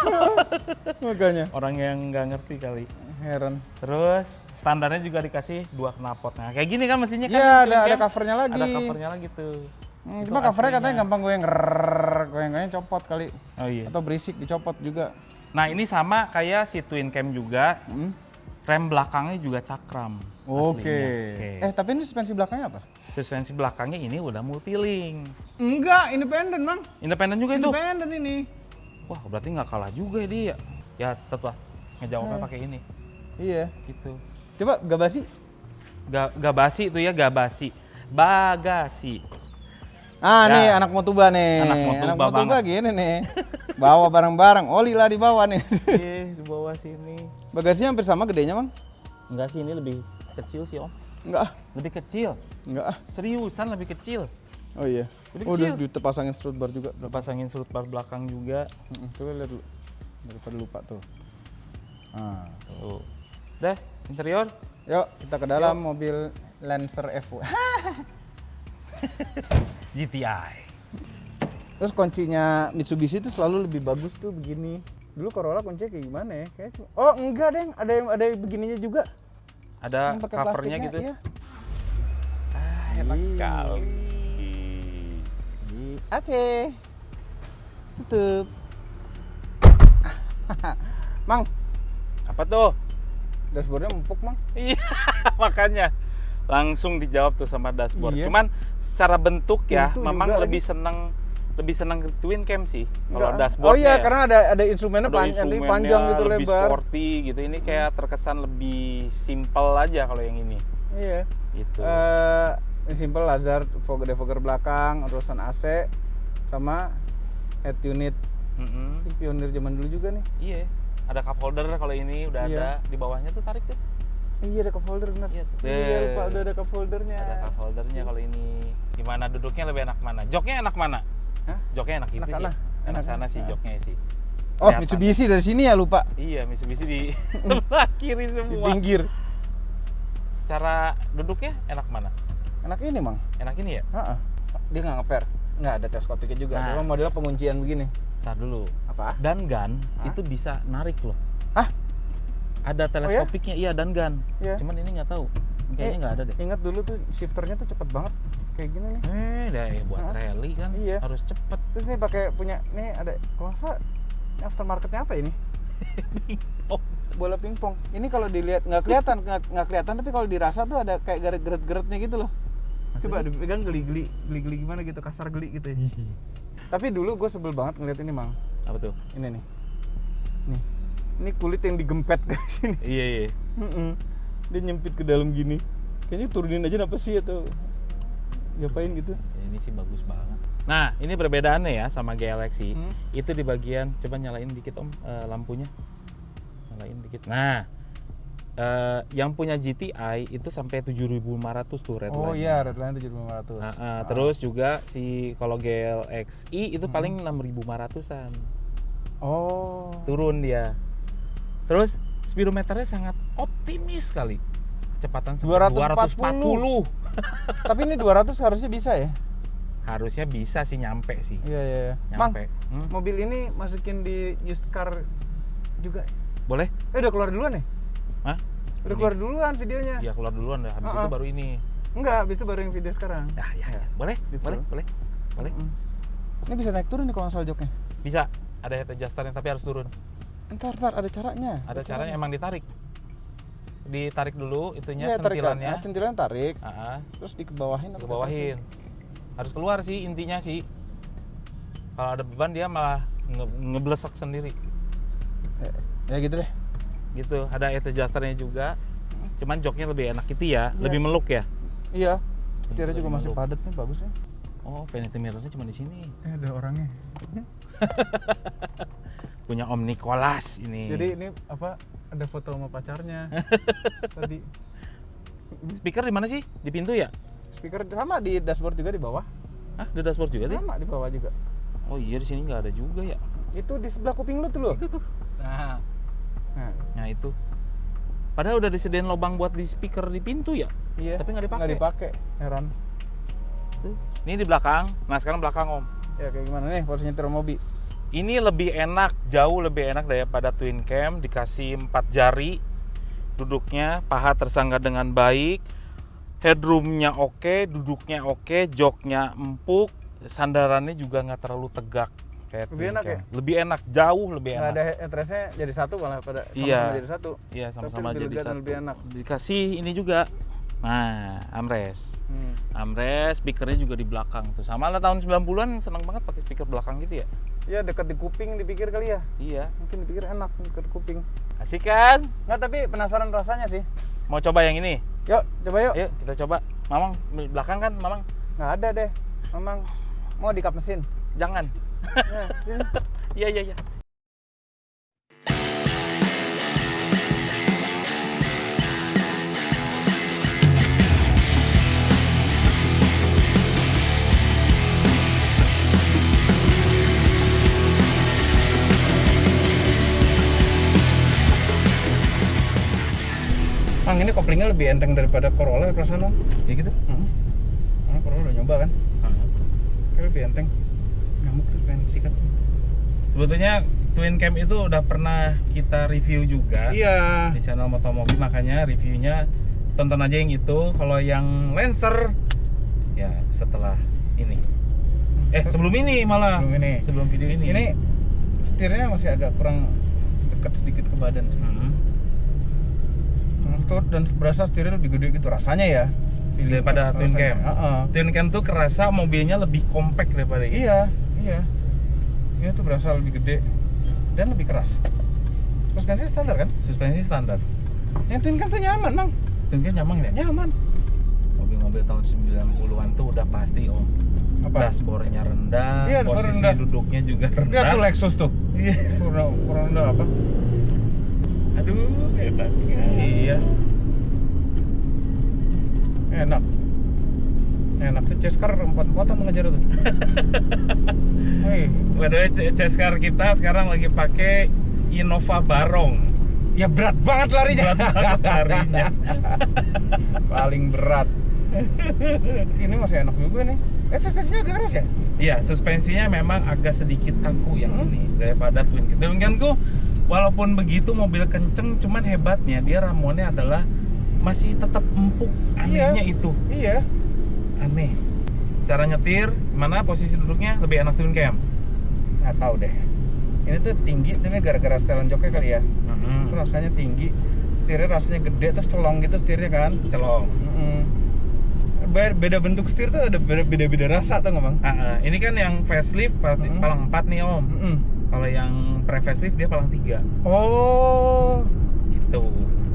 Makanya Orang yang nggak ngerti kali. heran. Terus standarnya juga dikasih 2 knalpot. Nah, kayak gini kan mesinnya kan. Iya, ada twin cam. covernya lagi. Ada covernya lagi tuh. Itu Cuma covernya aslinya. katanya gampang goyang copot kali. Oh iya. Atau berisik dicopot juga. Nah, ini sama kayak si twin cam juga. Rem belakangnya juga cakram. Oke. aslinya. Tapi ini suspensi belakangnya apa? Suspensi belakangnya ini udah multilink. Enggak, independen, Mang. Independen juga itu. Independen ini. Wah, berarti nggak kalah juga dia. Ya, tetap lah. Ngejawabnya pakai ini. Iya. Gitu. Coba gabasi. Gabasi itu ya, gabasi. Bagasi. Ah, Ya. nih anak Motuba nih. Anak Motuba gini nih. Bawa barang-barang, oli lah dibawa nih. Di bawah sini. Bagasinya hampir sama gedenya, Mang? Enggak sih, ini lebih kecil sih, Om. Enggak. Lebih kecil. Enggak. Seriusan lebih kecil. Oh iya. Lebih Udah kecil. dipasangin strut bar juga. Udah pasangin surut bar belakang juga. Coba lihat dulu. Daripada lupa tuh. Ah. Tuh. Udah, interior. Yuk, kita ke dalam mobil Lancer Evo. GTI. Terus kuncinya Mitsubishi itu selalu lebih bagus tuh begini. Dulu Corolla kuncinya kayak gimana ya? Oh enggak deng, ada yang begininya juga. Ada Yang pakai covernya plastiknya, gitu. Iya. Enak Ih. sekali. Di Aceh. Tutup. Mang, Apa tuh? dashboardnya empuk, Mang. Iya, makanya langsung dijawab tuh sama dashboard. Iya. Cuman secara bentuk ya, Pintu memang juga lebih seneng twin cam sih kalau Enggak. dashboardnya. Oh iya, ya. karena ada instrumennya Ada panjang instrumennya, gitu, lebih lebar. sporty gitu. Ini kayak terkesan lebih simple aja kalau yang ini. Iya. Gitu. Ini simple hazard, defogger belakang, urusan AC, sama head unit. Mm-mm. Ini pionir zaman dulu juga nih. Iya. Ada cup holder kalau ini udah Iya. ada di bawahnya tuh, tarik tuh. Iya, ada cup holder benar. Iya tuh. Iya, lupa udah ada cup holdernya. Ada cup holdernya kalau ini. Gimana duduknya lebih enak mana? Joknya enak mana? Hah? Joknya enak itu Enak sih. sana. Enak Enak sana sana. sih Nah. joknya sih. Oh, Kelihatan. Mitsubishi dari sini ya, lupa. Iya, Mitsubishi di sebelah kiri Di semua. pinggir. Secara duduknya enak mana? Enak ini, Mang. Enak ini ya? Heeh. Dia nggak ngeper. Nggak ada teleskopiknya juga. Nah. Cuma modelnya penguncian begini. Ntar dulu. Apa? Dan gun Hah? itu bisa narik loh. Hah? Ada teleskopiknya, iya, dan gun. Iya. Cuman ini nggak tahu. Kayaknya nggak ada deh. Ingat dulu tuh shifternya tuh cepet banget. Kayak gini nih. Buat Hah? rally kan Iya. harus cepet. Terus nih pakai punya nih ada kalau nggak salah ini aftermarketnya apa ini? Oh, Bola pingpong. Ini kalau dilihat nggak kelihatan tapi kalau dirasa tuh ada kayak geret-geretnya gitu loh. Coba dipegang geli gimana gitu, kasar geli gitu ya. Tapi dulu gue sebel banget ngeliat ini, Mang. apa tuh? Ini nih. Nih. Ini kulit yang digempet ke sini. Iya, iya. Dia nyempit ke dalam gini. Kayaknya turunin aja apa sih atau ngapain gitu. Ini sih bagus banget. Nah, ini perbedaannya ya sama Galaxy. Hmm. Itu di bagian, coba nyalain dikit Om lampunya. Nyalain dikit. Nah, yang punya GTI itu sampai 7.500 tuh red Oh line. iya, redline 7.500. Terus juga si kalau GLXI itu paling 6.500-an. Oh. Turun dia. Terus speedometernya sangat optimis sekali. Kecepatan sampai 240. Tapi ini 200 harusnya bisa ya? Harusnya bisa sih, nyampe sih. Iya. Mang, Nyampe. mobil ini masukin di used car juga. Boleh? Udah keluar duluan nih? Hah? Udah Ini? keluar duluan videonya. Iya, keluar duluan dah. Habis itu baru ini. Enggak, habis itu baru yang video sekarang. Ya. Boleh? Gitu. Boleh. Ini bisa naik turun nih kalau nggak salah joknya. Bisa. Ada head adjusternya tapi harus turun. Ntar ada caranya. Ada caranya, emang ditarik. Ditarik dulu itunya, Iya, tarik kan. sentilannya. Centilan tarik, Ah, terus dikebawahin ke bawahin. Harus keluar sih intinya sih. Kalau ada beban dia malah ngeblesek sendiri. Ya gitu deh. Gitu. Ada head adjusternya juga. Cuman joknya lebih enak gitu ya, Iya. lebih meluk ya. Iya. Setirnya Lebih juga masih meluk. padat nih, bagus ya. Oh, vanity mirrornya cuma di sini. Ada orangnya. Punya Om Nicholas ini. Jadi ini apa? Ada foto sama pacarnya. Tadi Speaker di mana sih? Di pintu ya? speaker sama di dashboard juga di bawah. Hah, di dashboard juga sih? Sama di bawah juga. Oh iya, di sini nggak ada juga ya. Itu di sebelah kuping lu tuh loh. Itu tuh. Nah. Nah itu. Padahal udah disediain lubang buat di speaker di pintu ya. Iya. Tapi nggak dipakai. Nggak dipakai. Heran. Tuh. Ini di belakang. Nah sekarang belakang Om. Ya kayak gimana nih posisi nyetir mobil? Ini lebih enak, jauh lebih enak daripada twin cam. Dikasih 4 jari duduknya, paha tersangga dengan baik, headroomnya oke, duduknya oke, joknya empuk, sandarannya juga nggak terlalu tegak. Kayak Lebih twin enak cam. ya? Lebih enak, jauh lebih Nggak enak. ada headrestnya jadi satu malah pada Iya. sama-sama jadi satu. Iya, Tapi sama-sama lebih jadi lega dan satu. lebih enak. Dikasih ini juga. Nah, armrest. Hmm. Armrest, speakernya juga di belakang tuh. Sama lah tahun 90-an seneng banget pakai speaker belakang gitu ya. Iya dekat di kuping dipikir kali ya. Iya. Mungkin dipikir enak dekat kuping. Asik kan? Nggak, tapi penasaran rasanya sih. Mau coba yang ini? Yuk, coba yuk. Ayo kita coba. Mamang, di belakang kan Mamang? Nggak ada deh. Memang mau di kap mesin. Jangan. Nah, sini. Iya, iya, iya. Mang, ini koplingnya lebih enteng daripada Corolla perasaan lo. Ya gitu. Karena Corolla udah nyoba kan. Kayak lebih enteng. Nyamuk tuh pengen sikat. Sebetulnya twin cam itu udah pernah kita review juga Iya. di channel Motomobi, makanya reviewnya tonton aja yang itu. Kalau yang Lancer ya setelah ini. Sebelum ini malah. Sebelum ini. Sebelum video ini. Ini setirnya masih agak kurang dekat sedikit ke badan sih. Tuh, dan berasa setirnya lebih gede gitu rasanya ya. Daripada twin cam. Twin cam tuh kerasa mobilnya lebih compact daripada ini. Iya, iya. Ini tuh berasa lebih gede dan lebih keras. Suspensi standar kan? Suspensi standar. Yang twin cam tuh nyaman, Mang. Twin cam nyaman ya? Nyaman. Mobil-mobil tahun 90-an tuh udah pasti Apa? dashboardnya rendah, Iya, posisi rendah. duduknya juga Lihat rendah. tuh Lexus tuh. Iya. Kurang rendah apa? Aduh, enaknya. Iya. Enak. Enak tuh Ceskar 4-4an mengejar tuh. Hei. By the way, C-Car kita sekarang lagi pakai Innova Barong. Ya berat banget larinya. Berat banget larinya. Paling berat. Ini masih enak juga nih. Suspensinya agak keras ya? Iya, suspensinya memang agak sedikit kaku yang ini daripada twin cam. Twin camku walaupun begitu mobil kenceng, cuman hebatnya dia ramonnya adalah masih tetap empuk. Anehnya itu. Iya. Aneh. Cara nyetir, mana posisi duduknya lebih enak twin cam? Nggak tahu deh. Ini tuh tinggi, tapi gara-gara setelan joknya kali ya. Itu rasanya tinggi, setirnya rasanya gede, terus celong gitu setirnya kan. Celong. Beda bentuk setir tuh ada beda-beda rasa tuh ngomong. Ini kan yang facelift palang 4 nih Om. Kalau yang pre-facelift dia palang 3. Oh, Gitu.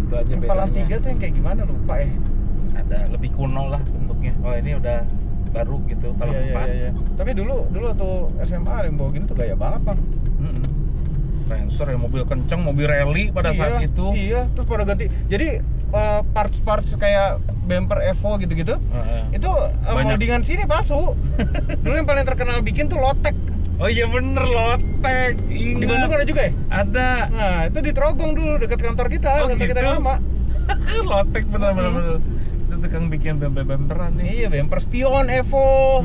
Itu aja yang bedanya. palang 3 tuh yang kayak gimana lupa ya. Ada lebih kuno lah bentuknya. Oh, ini udah baru gitu, palang 4. Iya. Tapi dulu tuh SMA yang bawa gini tuh gaya banget, Bang. Lancer ya, mobil kenceng, mobil rally pada saat itu. Iya, terus pada ganti. Jadi parts kayak bumper Evo gitu-gitu. Itu Banyak. moldingan sini palsu. Dulu yang paling terkenal bikin tuh Lotek. Oh iya bener, Lotek. Ingat. Di Bandung ada juga ya? Ada. Nah, itu di Trogong dulu dekat kantor kita, Oh, kantor kita gitu? yang lama. Lotek bener. Itu tukang bikin bumper-bumperan nih. Iya, bumper spion Evo.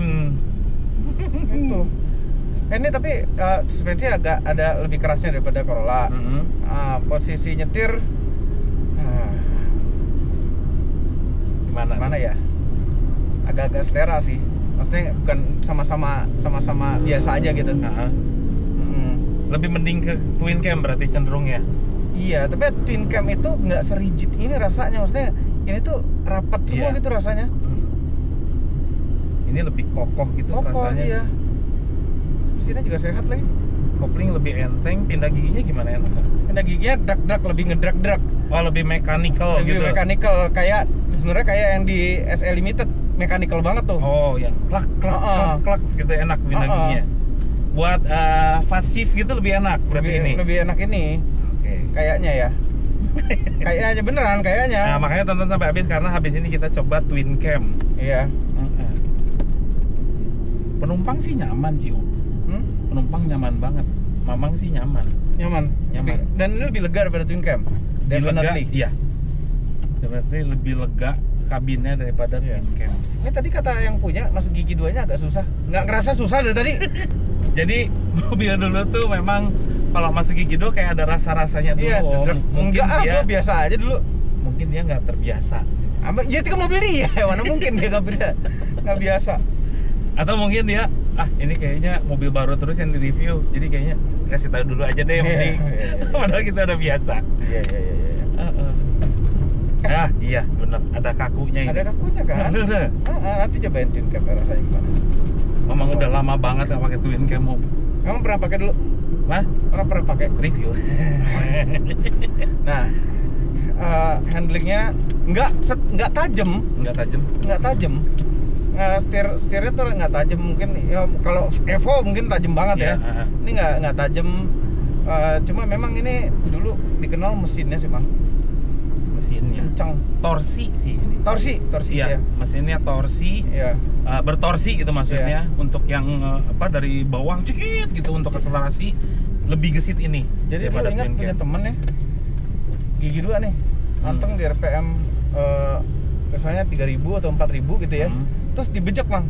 Itu. Ini tapi suspensi agak ada lebih kerasnya daripada Corolla. Posisi nyetir Gimana? mana ya? Agak-agak selera sih. Maksudnya bukan sama-sama biasa aja gitu. Lebih mending ke twin cam berarti cenderung ya. Iya, tapi twin cam itu nggak serigid ini rasanya. Maksudnya ini tuh rapat semua Iya. gitu rasanya. Ini lebih kokoh gitu Kokoh, rasanya. iya. Mesinnya juga sehat lagi. Kopling lebih enteng, pindah giginya gimana enak? Pindah giginya drag lebih ngedrak. Oh, lebih mechanical Lebih gitu. mechanical kayak sebenarnya kayak yang di SE Limited, mechanical banget tuh. Oh, yang klak gitu enak pindah giginya. Buat fast shift gitu lebih enak berarti ini. Lebih enak ini. Oke. Kayaknya ya. Kayaknya beneran kayaknya. Nah, makanya tonton sampai habis karena habis ini kita coba twin cam. Iya. Penumpang sih nyaman sih, Om. Penumpang nyaman banget. Mamang sih nyaman. Nyaman. Dan ini lebih lega daripada twin cam. Definitely. Iya. Definitely lebih lega kabinnya daripada twin cam. Ini tadi kata yang punya masuk gigi 2-nya agak susah. Nggak ngerasa susah dari tadi. Jadi mobil dulu tuh memang kalau masuk gigi 2 kayak ada rasa-rasanya dulu. Iya, Mungkin enggak dia gua biasa aja dulu. mungkin dia nggak terbiasa. Ya itu kan mobil dia, mana mungkin dia nggak biasa. Atau Atau mungkin dia Ini kayaknya mobil baru terus yang di-review. Jadi kayaknya kasih tahu dulu aja deh yang penting. Padahal kita udah biasa. Iya. Iya bener, ada kakunya ini. Ada kakunya kan? Ada. Nanti cobain twin cam rasanya gimana. Memang udah lama banget gak pakai twin cam Om. Kamu pernah pakai dulu? Hah? Pernah pakai? Review. Nah, handlingnya nggak tajam. Nggak tajam. Setirnya tuh nggak tajam, mungkin ya, kalau Evo mungkin tajam banget ya. Ini nggak tajam. Cuma memang ini dulu dikenal mesinnya sih Bang. Mesinnya Kencang. torsi sih ini. Torsi Iya, ya. mesinnya torsi. Iya. Bertorsi gitu maksudnya. Untuk yang dari bawah cekit gitu untuk akselerasi lebih gesit ini. Jadi lu daripada ingat twin punya cam. temen nih, gigi 2 nih, anteng di RPM misalnya 3.000 atau 4.000 gitu ya. Terus dibejek Bang,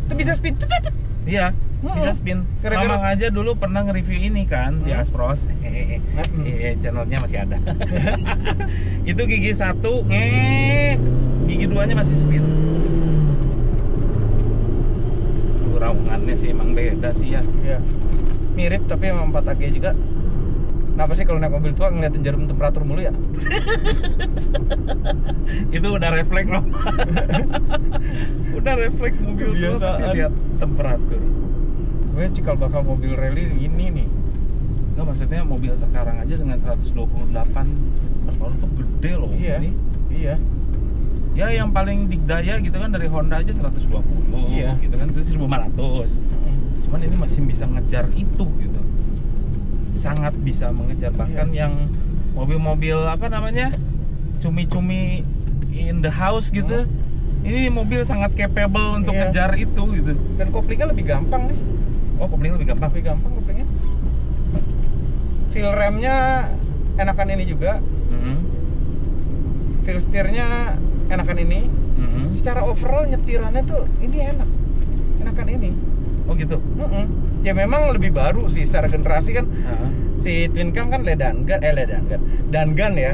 itu bisa spin cet. Iya, bisa spin. Gara-gara- Mamang aja dulu pernah nge-review ini kan di Aspros. Channelnya masih ada. Itu gigi 1, gigi 2-nya masih spin. Raungannya sih emang beda sih ya. Iya. Mirip tapi emang 4AG juga. Kenapa sih kalau naik mobil tua ngeliatin jarum temperatur mulu ya? Itu udah refleks loh. Udah refleks mobil tua pasti Kebiasaan. lihat temperatur. Gue cikal bakal mobil rally ini nih. Enggak, maksudnya mobil sekarang aja dengan 128 horsepower tuh gede loh Iya. ini. Iya. Ya yang paling dikdaya gitu kan dari Honda aja 120 Iya. gitu kan, itu 1500. Cuman ini masih bisa ngejar itu gitu. Sangat bisa mengejar, bahkan yang mobil-mobil apa namanya? Cumi-cumi in the house gitu. Ini mobil sangat capable untuk Iya. ngejar itu gitu. Dan koplingnya lebih gampang nih. Oh, kopling lebih gampang. Lebih gampang koplingnya. Feel remnya enakan ini juga. Feel steernya enakan ini. Secara overall nyetirannya tuh ini enakan ini. Oh gitu. Ya memang lebih baru sih secara generasi kan. Si Twin Cam kan Dangan ya.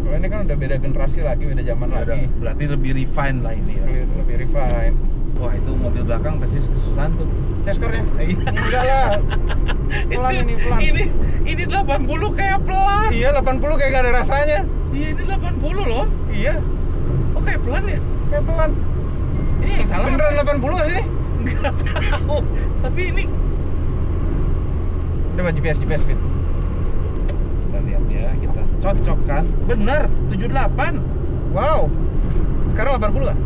Kalau ini kan udah beda generasi lagi, beda zaman lagi. Berarti lebih refine lah ini ya. Lebih refine. Wah, itu mobil belakang pasti kesusahan tuh. Cascornya? Iya. Enggak lah. Pelan ini pelan. Ini 80 kayak pelan. Iya 80 kayak gak ada rasanya. Iya, ini 80 loh. Iya. Oh, kayak pelan ya? Kayak pelan. Ini yang salah. Beneran 80 gak sih ini? Enggak tahu. Tapi ini Coba GPS speed. kita lihat ya, kita cocokkan. Bener, 78. Wow. Sekarang 80 gak?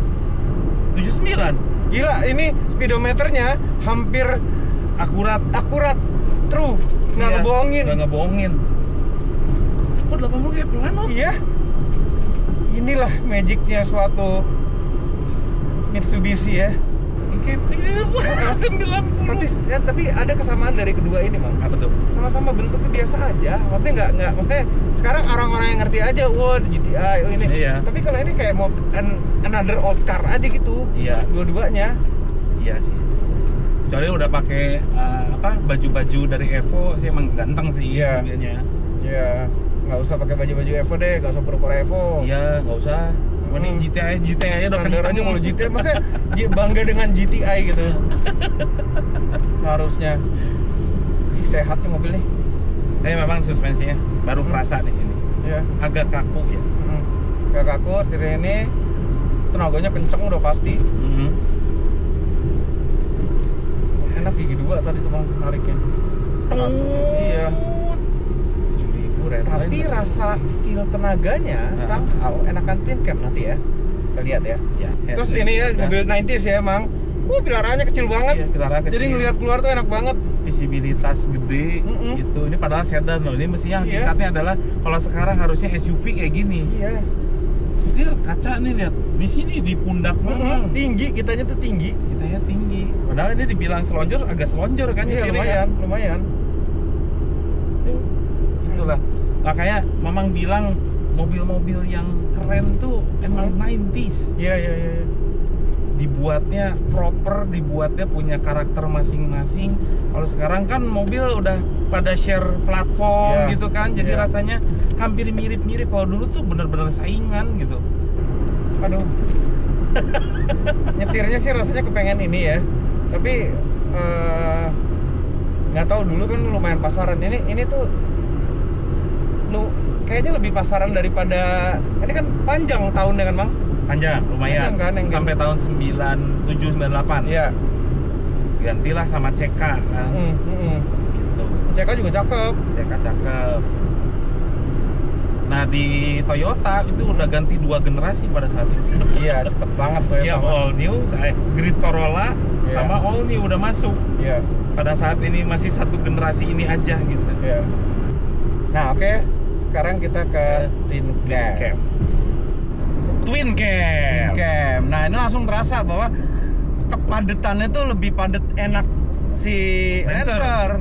79. Gila, ini speedometernya hampir Akurat. True. Nggak Iya, ngebohongin. nggak ngebohongin. Kok 80 kayak pelan loh? Iya. Inilah magicnya suatu Mitsubishi ya. Ini kayak 90. Tapi ada kesamaan dari kedua ini, Bang. Apa tuh? Sama-sama bentuknya biasa aja. Maksudnya maksudnya sekarang orang-orang yang ngerti aja, wah GTI ini. Iya. Tapi kalau ini kayak mau another old car aja gitu. Iya. Dua-duanya. Iya sih. Kecuali udah pakai baju-baju dari Evo sih, emang ganteng sih Iya. mobilnya. Ya, nggak usah pakai baju-baju Evo deh, nggak usah pura-pura Evo. Iya, nggak usah. Cuma nih GTI aja udah Standar kenceng. aja kalau GTI, maksudnya bangga dengan GTI gitu. Seharusnya. Ih, sehat nih mobil nih. Tapi memang suspensinya baru kerasa di sini. Iya. Agak kaku ya. Gak kaku, setirnya ini tenaganya kenceng udah pasti. Enak gigi 2 tadi tuh Bang nariknya. Iya. 7.000 red line Tapi masih rasa feel tenaganya somehow enakan Twin Cam nanti ya. Kita lihat ya. Ya, Terus headlight ini ya juga. mobil 90s ya emang. Pilarannya kecil banget. Iya, pilarnya kecil. Jadi ngelihat keluar tuh enak banget. Visibilitas gede gitu. Ini padahal sedan loh. Ini mestinya hakikatnya adalah kalau sekarang harusnya SUV kayak gini. Iya. Lihat kaca nih, lihat. Di sini di pundak Mamang. Tinggi, kitanya tuh tinggi. Kitanya tinggi. Padahal ini dibilang selonjor, agak selonjor kan Iya, nyetirnya kan? lumayan. Itulah. Makanya Mamang bilang mobil-mobil yang keren tuh emang 90s. Iya. Dibuatnya proper, dibuatnya punya karakter masing-masing. Kalau sekarang kan mobil udah pada share platform gitu kan, jadi rasanya hampir mirip-mirip. Kalau dulu tuh bener-bener saingan gitu. Aduh. Nyetirnya sih rasanya kepengen ini ya. Tapi nggak tahu, dulu kan lumayan pasaran. Ini tuh kayaknya lebih pasaran daripada ini kan panjang tahunnya kan Bang? Panjang, lumayan. Panjang kan, yang sampai tahun 97 98. Iya. Gantilah sama CK kan. Gitu. CK juga cakep. CK cakep. Nah di Toyota itu udah ganti 2 generasi pada saat itu. Iya, cepet banget Toyota. Iya, all new, Grid Corolla sama all new udah masuk. Iya. Pada saat ini masih satu generasi ini aja gitu. Iya. Nah, oke. Sekarang kita ke Twin Cam. Twin Cam. Nah, ini langsung terasa bahwa kepadatannya tuh lebih padat enak si Lancer.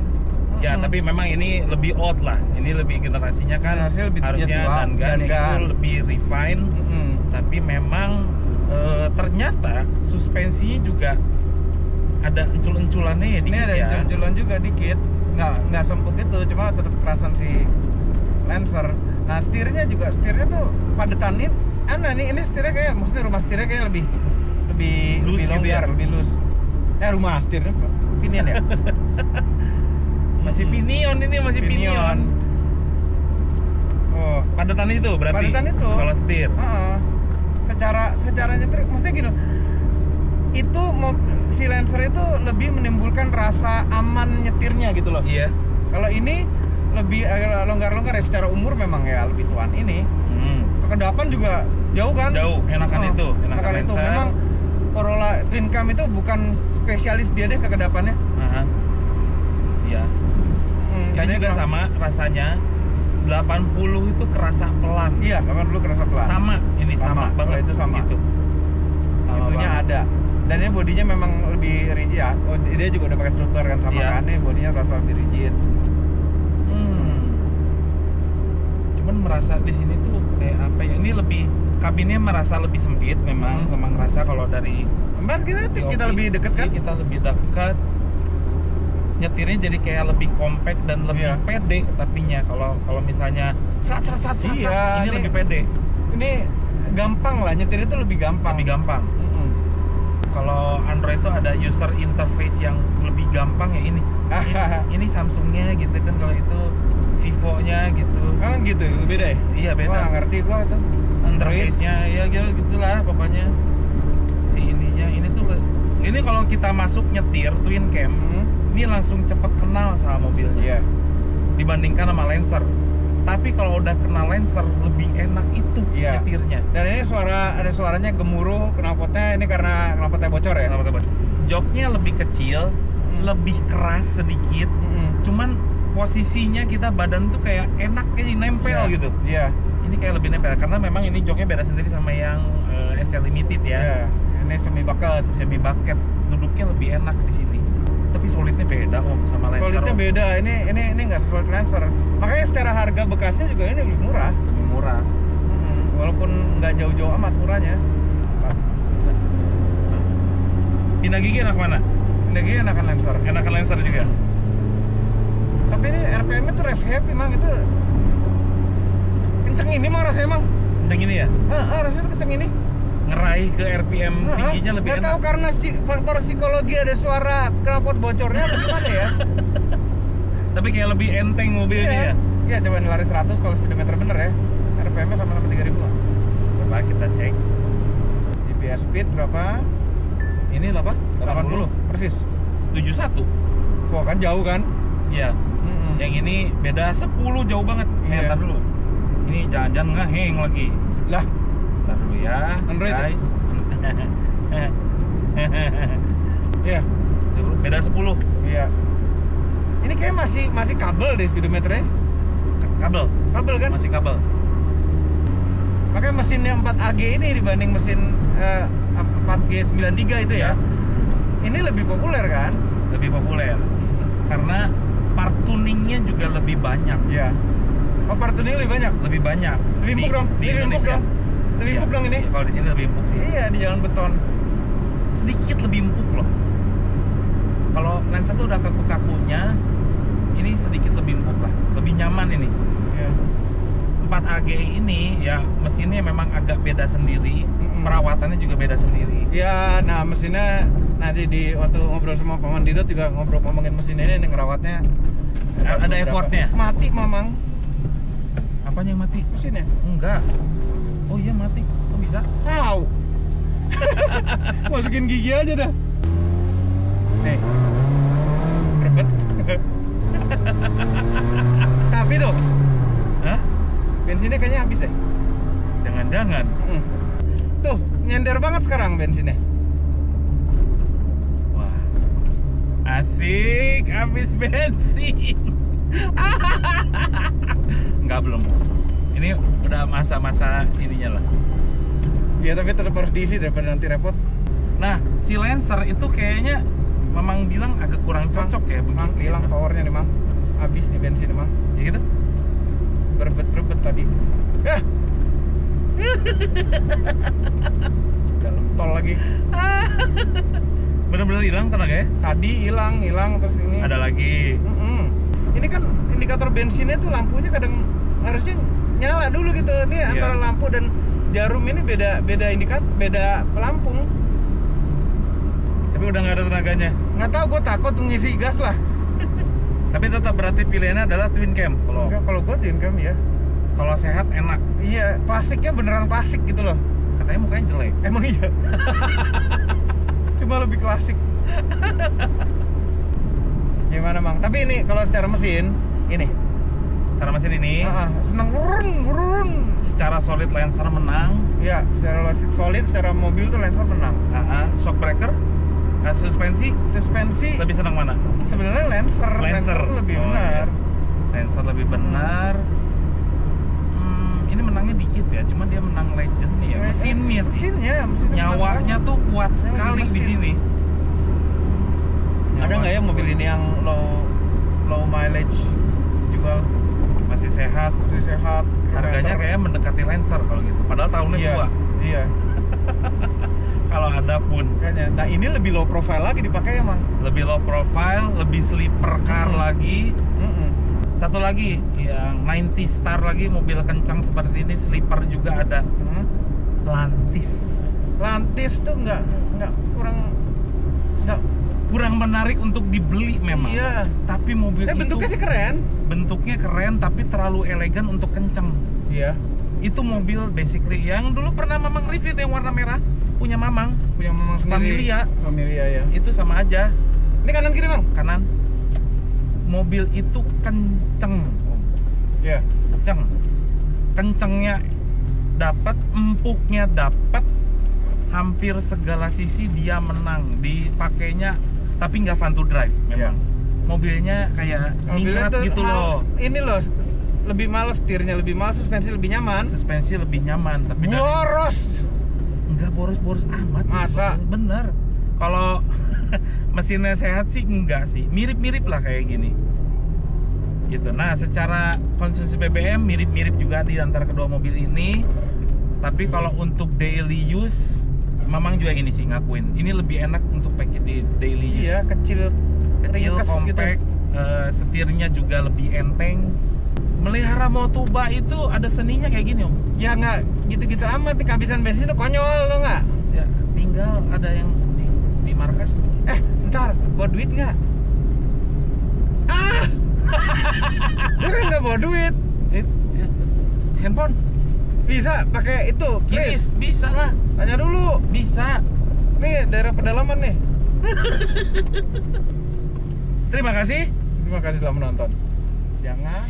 Ya, tapi memang ini lebih old lah. Ini lebih generasinya kan lebih harusnya Dangan itu lebih refine. Tapi memang ternyata suspensinya juga ada encul-enculannya ya dikit. Ini ada encul-enculan juga dikit. Nggak sempuk itu, cuma tetap kerasan si Lancer. Nah, setirnya tuh padatannya ini setirnya kayak, maksudnya rumah setirnya kayak lebih loose gitu longgar, ya? lebih loose. Rumah setirnya pinion ya? Masih pinion ini, masih pinion. Oh, Padatan itu berarti. Padatan itu. Kalau setir. Secara nyetir, maksudnya gini. Itu si Lancer itu lebih menimbulkan rasa aman nyetirnya gitu loh. Iya. Kalau ini lebih agak longgar-longgar ya, secara umur memang ya lebih tuan ini. Kekedapan juga jauh kan? Jauh, enakan itu. Enakan itu. Memang Corolla Twin Cam itu bukan spesialis dia deh kekedapannya. Iya. Ini juga sama rasanya. 80 itu kerasa pelan. Iya, 80 kerasa pelan. Sama, ini sama banget. Itu sama. Gitu. Sama itunya banget. ada. Dan ini bodinya memang lebih rigid ya. Oh, dia juga udah pakai struktur kan sama kan. Ini bodinya terasa lebih rigid. Cuman merasa di sini tuh kayak apa ya? Ini lebih kabinnya merasa lebih sempit memang. Memang rasa kalau dari kita lebih deket kan? Kita lebih dekat. Nyetirnya jadi kayak lebih compact dan lebih pede tapinya. Kalau misalnya ini lebih pede. Ini gampang lah, nyetir itu lebih gampang. Kalau Android itu ada user interface yang lebih gampang ya ini. Ini Samsungnya gitu kan, kalau itu Vivo-nya gitu. Gitu, beda ya? Iya beda. Wah, ngerti gua tuh. Android. Interface-nya ya gitulah pokoknya. Si ininya, ini kalau kita masuk nyetir Twin Cam, ini langsung cepet kenal sama mobilnya. Dibandingkan sama Lancer. Tapi kalau udah kenal Lancer lebih enak itu nyetirnya. Dan ini ada suaranya gemuruh knalpotnya, ini karena knalpotnya bocor ya? Knalpotnya bocor. Joknya lebih kecil, lebih keras sedikit. Cuman posisinya kita badan tuh kayak enak, kayak nempel gitu. Iya. Ini kayak lebih nempel karena memang ini joknya beda sendiri sama yang SL Limited ya. Ini semi bucket. Duduknya lebih enak di sini. Tapi solidnya beda sama Lancer. Solidnya beda. Ini nggak sesolid Lancer. Makanya secara harga bekasnya juga ini lebih murah. Walaupun nggak jauh-jauh amat murahnya. Pindah gigi enak mana? Pindah gigi enakan Lancer. Enakan Lancer juga. Tapi ini RPM-nya tuh rev happy emang itu. Kenceng ini mah rasanya emang. Kenceng ini ya? Rasanya tuh kenceng ini. Ngeraih ke RPM tingginya lebih enak. Nggak tahu karena faktor psikologi ada suara knalpot bocornya atau gimana ya. Tapi kayak lebih enteng mobilnya ya? Iya, coba lari 100 kalau speedometer bener ya. RPM-nya sama-sama 3000. Coba kita cek. GPS speed berapa? Ini berapa? 80 persis. 71. Wah, kan jauh kan? Iya. Yang ini beda 10, jauh banget. Ntar dulu. Ini jangan-jangan ngeheng lagi. Lah, ntar dulu ya, Android guys. Iya. Beda 10. Iya. Ini kayak masih kabel deh speedometernya. Kabel kan? Masih kabel. Makanya mesinnya 4AG ini dibanding mesin 4G93 itu ya. Ini lebih populer kan? Lebih populer. Karena part tuningnya juga lebih banyak. Iya. Oh, part tuning lebih banyak? Lebih banyak. Lebih empuk dong? Di Indonesia. Lebih empuk dong ini? Kalau di sini lebih empuk sih. Iya, di jalan beton. Sedikit lebih empuk loh. Kalau Lancer tuh udah kaku-kakunya, ini sedikit lebih empuk lah. Lebih nyaman ini. Iya. 4AG ini ya mesinnya memang agak beda sendiri. Perawatannya juga beda sendiri. Ya, nah mesinnya Nanti waktu ngobrol sama Paman Didot juga ngomongin mesin ini ngerawatnya. Ada beberapa- effortnya? Mati Mamang Apanya yang mati? mesinnya. Enggak. Oh iya mati. Kok bisa? Tahu. Masukin gigi aja dah. Nih. Rebet. Tapi tuh, Hah? bensinnya kayaknya habis deh. Jangan-jangan. Tuh, nyender banget sekarang bensinnya. Wah. Asik, habis bensin. Enggak, belum. Ini udah masa-masa ininya lah. Ya tapi tetap harus diisi daripada nanti repot. Nah, si Lancer itu kayaknya Mamang bilang agak kurang cocok ya Mang, begitu. hilang powernya nih Mang. Habis nih bensin Mang. Ya gitu? Berebet tadi. Dalam tol lagi. Bener-bener hilang tenaga ya? Tadi hilang terus ini. Ada lagi. Ini kan indikator bensinnya tuh lampunya kadang harusnya nyala dulu gitu. Ini Iya. antara lampu dan jarum ini beda indikator, beda pelampung. Tapi udah nggak ada tenaganya. Nggak tahu, gue takut ngisi gas lah. Tapi tetap berarti pilihannya adalah twin cam. Enggak, kalau gue twin cam ya. Kalau sehat enak. Iya, klasiknya beneran klasik gitu loh. Katanya mukanya jelek. Emang iya. Cuma lebih klasik. Gimana Mang? Tapi ini kalau secara mesin, ini. Secara mesin ini, Senang urun. secara solid Lancer menang. Ya, secara solid, secara mobil tuh Lancer menang. Shock breaker, suspensi, Suspensi lebih senang mana? sebenarnya Lancer tuh lebih Oh, benar. Lancer lebih benar. Ini menangnya dikit ya, cuman dia menang legend nih ya. Mesinnya sih. Mesinnya Nyawanya tuh kuat sekali di mesin. sini. Ada nggak ya mobil ini yang low mileage jual Masih sehat. masih sehat? Harganya kilometer? kayak mendekati Lancer kalau gitu. Padahal tahunnya Iya, tua. iya. Kalau ada pun Kayaknya. Nah ini lebih low profile lagi dipakai emang. lebih low profile, lebih sleeper car lagi. Satu lagi yang 90 star lagi, mobil kencang seperti ini, sleeper juga ada. Lantis. Lantis tuh nggak Kurang menarik untuk dibeli memang. Iya. Tapi mobil itu Bentuknya sih keren. bentuknya keren tapi terlalu elegan untuk kenceng. Iya. Itu mobil basically yang dulu pernah Mamang review yang warna merah, punya Mamang. Punya Mamang sendiri. Familia ya. itu sama aja. Ini kanan kiri Bang? Kanan. Mobil itu kenceng. Iya. Kencengnya dapat, empuknya dapat, hampir segala sisi dia menang. Dipakainya tapi nggak fun to drive memang. Mobilnya kayak Mobilnya niat tuh gitu loh. Ini loh lebih males setirnya, lebih males, suspensi lebih nyaman. Suspensi lebih nyaman tapi Boros. nggak boros-boros amat sih. Masa? Sebetulnya. Bener. Kalau mesinnya sehat sih enggak sih. Mirip-mirip lah kayak gini. Gitu. Nah, secara konsumsi BBM mirip-mirip juga di antara kedua mobil ini. Tapi kalau untuk daily use, Mamang juga ini sih ngakuin. Ini lebih enak untuk pakai di daily use. Iya, kecil, ringkes compact, setirnya juga lebih enteng. Melihara Motuba itu ada seninya kayak gini, Om. Ya nggak gitu-gitu amat, kehabisan bensin tuh konyol lo nggak? Ya, tinggal ada yang di markas. Ntar, bawa duit nggak? Lu kan nggak bawa duit. Handphone Bisa pakai itu, Kris, Kris. bisa lah. Tanya dulu. Bisa. Nih, daerah pedalaman nih. Terima kasih. Terima kasih telah menonton. Jangan